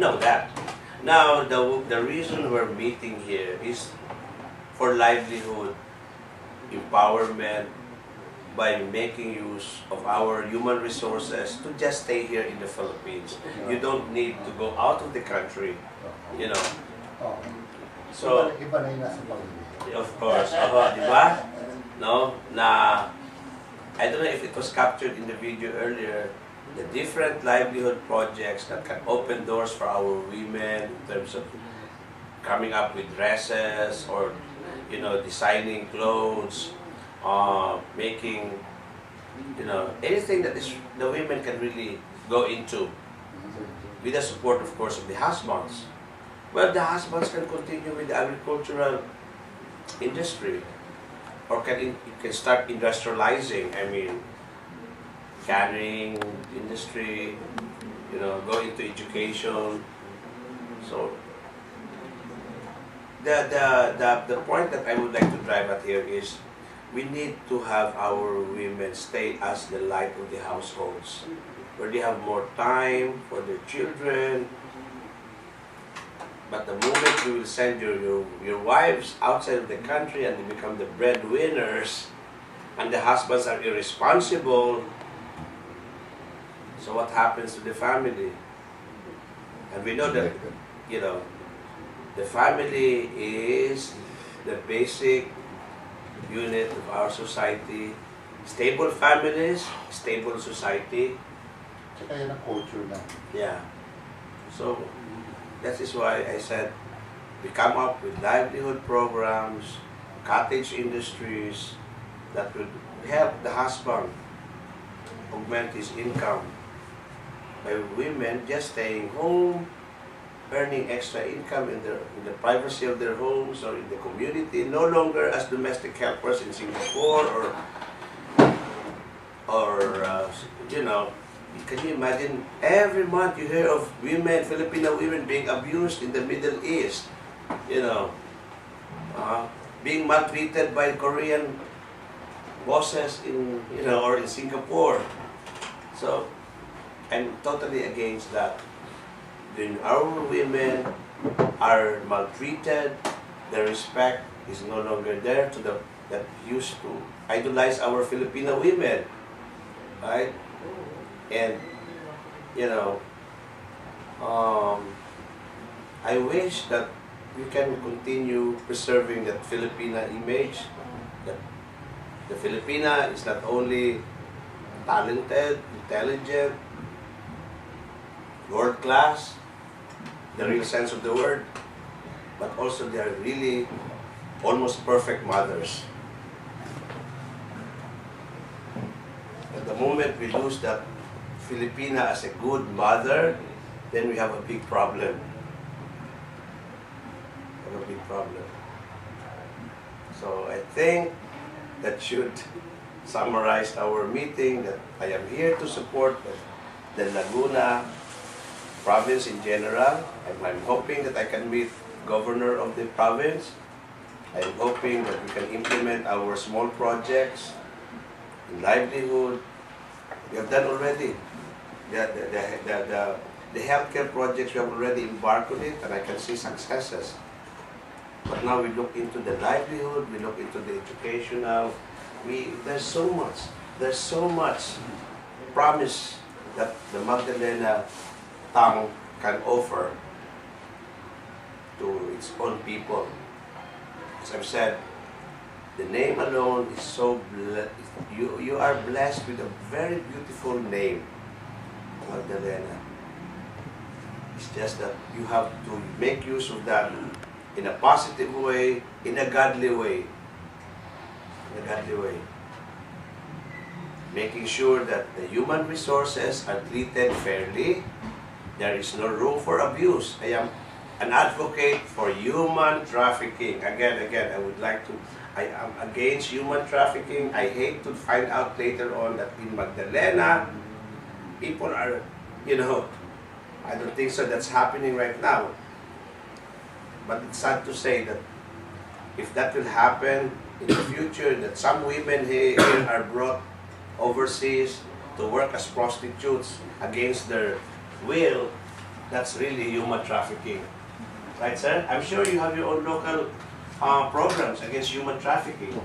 know that. Now, the reason we're meeting here is for livelihood, empowerment, by making use of our human resources to just stay here in the Philippines. You don't need to go out of the country, you know. Oo. So, Iba na yung nasa pag-ibig. of course, di ba? No, na I don't know if it was captured in the video earlier, the different livelihood projects that can open doors for our women in terms of coming up with dresses or, you know, designing clothes, making, you know, anything that is the women can really go into with the support, of course, of the husbands. Well, the husbands can continue with the agricultural industry, or you can start industrializing. I mean, canning industry, you know, go into education. So the point that I would like to drive at here is we need to have our women stay as the light of the households, where they have more time for their children. But the moment you will send your wives outside of the country and they become the breadwinners, and the husbands are irresponsible, so what happens to the family? And we know that, you know, the family is the basic unit of our society. Stable families, stable society. Tsaka yan ang culture na. Yeah. So, that is why I said we come up with livelihood programs, cottage industries that would help the husband augment his income by women just staying home, earning extra income in the privacy of their homes or in the community, no longer as domestic helpers in Singapore or you know. Can you imagine, every month you hear of women, Filipino women being abused in the Middle East, you know, being maltreated by Korean bosses in, you know, or in Singapore. So, I'm totally against that. When our women are maltreated, the respect is no longer there to that used to idolize our Filipino women, right? And, you know, I wish that we can continue preserving that Filipina image, that the Filipina is not only talented, intelligent, world class, the real sense of the word, but also they are really almost perfect mothers. At the moment we lose that Filipina as a good mother, then we have a big problem. So I think that should summarize our meeting, that I am here to support the Laguna province in general. I'm hoping that I can meet governor of the province. I'm hoping that we can implement our small projects in livelihood. We have done already. The healthcare projects, we have already embarked on it, and I can see successes. But now we look into the livelihood, we look into the educational. There's so much promise that the Magdalena tongue can offer to its own people. As I've said, the name alone is so blessed. You are blessed with a very beautiful name, Magdalena. It's just that you have to make use of that in a positive way, in a godly way. Making sure that the human resources are treated fairly. There is no room for abuse. I am an advocate for human trafficking. Again, I am against human trafficking. I hate to find out later on that in Magdalena, people are, you know, I don't think so that's happening right now. But it's sad to say that if that will happen in the future, that some women here are brought overseas to work as prostitutes against their will, that's really human trafficking. Right, sir? I'm sure you have your own local programs against human trafficking.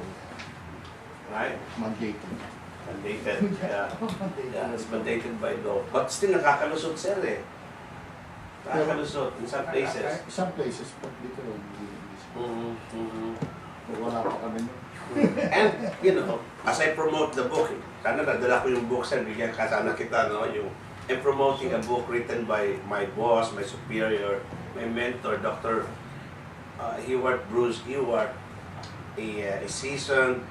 Right? Mandated. Mandated. Yeah, it's mandated by law. But still nakakalusot, sir eh. Nakakalusot in some places. Some places, but dito hindi. Wala pa kami nun. And, you know, as I promote the book, sana nadala ko yung book, sir, bigyan ka sana kita, no? I'm promoting a book written by my boss, my superior, my mentor, Dr. Bruce Ewart, a seasoned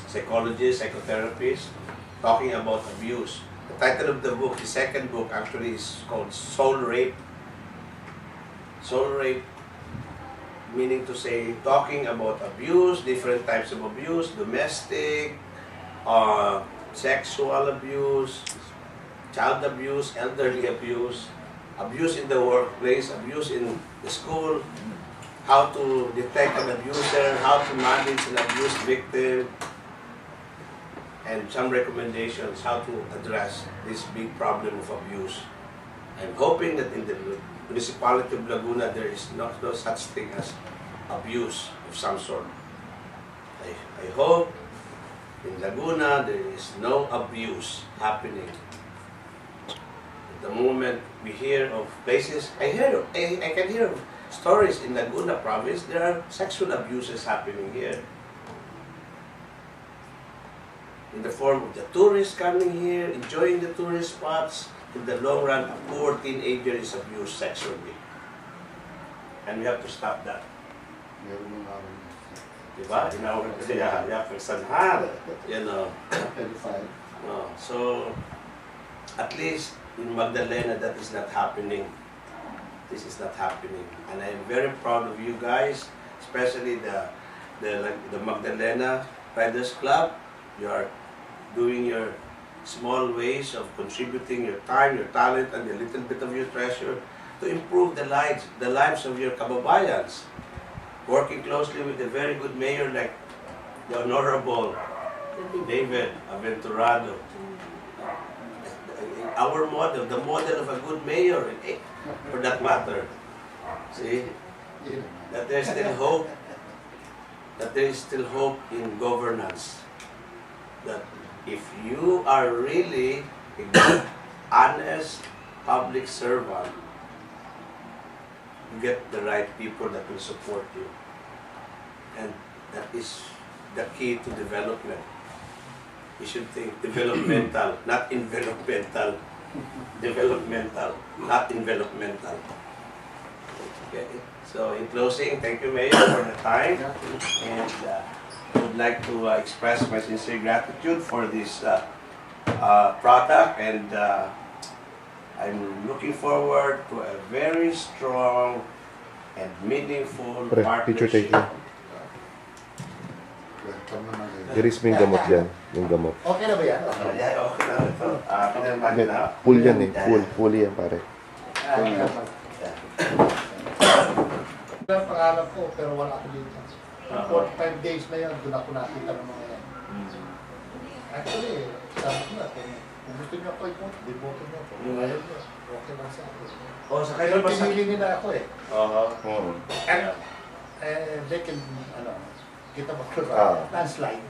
psychologist, psychotherapist, talking about abuse. The title of the book, the second book, actually is called Soul Rape. Soul Rape, meaning to say, talking about abuse, different types of abuse, domestic, sexual abuse, child abuse, elderly abuse, abuse in the workplace, abuse in the school, how to detect an abuser, how to manage an abused victim, and some recommendations how to address this big problem of abuse. I'm hoping that in the municipality of Laguna there is no such thing as abuse of some sort. I hope in Laguna there is no abuse happening. At the moment we hear of places, I can hear of stories in Laguna province, there are sexual abuses happening here. In the form of the tourists coming here, enjoying the tourist spots. In the long run, a poor teenager is abused sexually. And we have to stop that. Meron yung namin. Diba? Inawag ko siya, sanhan. You know. Pedophile. So, at least in Magdalena, that is not happening. This is not happening. And I'm very proud of you guys, especially the Magdalena Riders Club. You are doing your small ways of contributing your time, your talent, and a little bit of your treasure to improve the lives of your kababayans. Working closely with a very good mayor like the Honorable David Aventurado. Our model, the model of a good mayor, for that matter. See, that there's still hope, that there is still hope in governance. That if you are really a good, honest public servant, you get the right people that will support you. And that is the key to development. You should think developmental, not envelopmental. Developmental, not envelopmental. Okay. So in closing, thank you, Mayor, for the time. And I would like to express my sincere gratitude for this product, and I'm looking forward to a very strong and meaningful Picture partnership. taking. Iris mo yung gamot dyan. Yung gamot. Okay na ba yan? Okay na ito. Pinamahal na. Full yan eh. Full yan pare. Ang pangalan ko, pero wala ako dito. 45 days na yan, doon ako nakita ng mga yan. Actually, sabi ko na, kung gusto niyo ako i-vote, di-vote niyo ako. Kung ayaw niyo, okay lang sa akin. Oh, sa Pero kayo ba sa... pinili nila ako eh. Oo. They can, kita ba ko Ah. landslide.